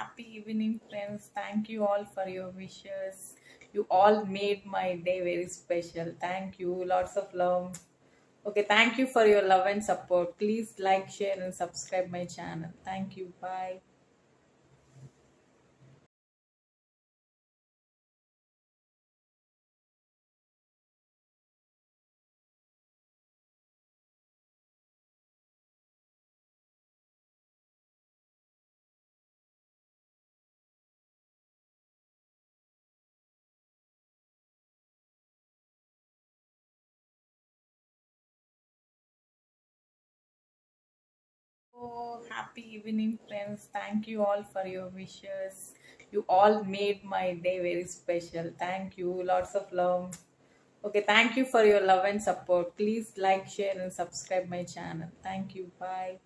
happy evening, friends. Thank you all for your wishes. You all made my day very special. Thank you. Lots of love. Okay, thank you for your love and support. Please like, share, and subscribe my channel. Thank you. Bye. Oh, happy evening, friends. Thank you all for your wishes. You all made my day very special. Thank you. Lots of love. Okay, thank you for your love and support. Please like, share, and subscribe my channel. Thank you. Bye.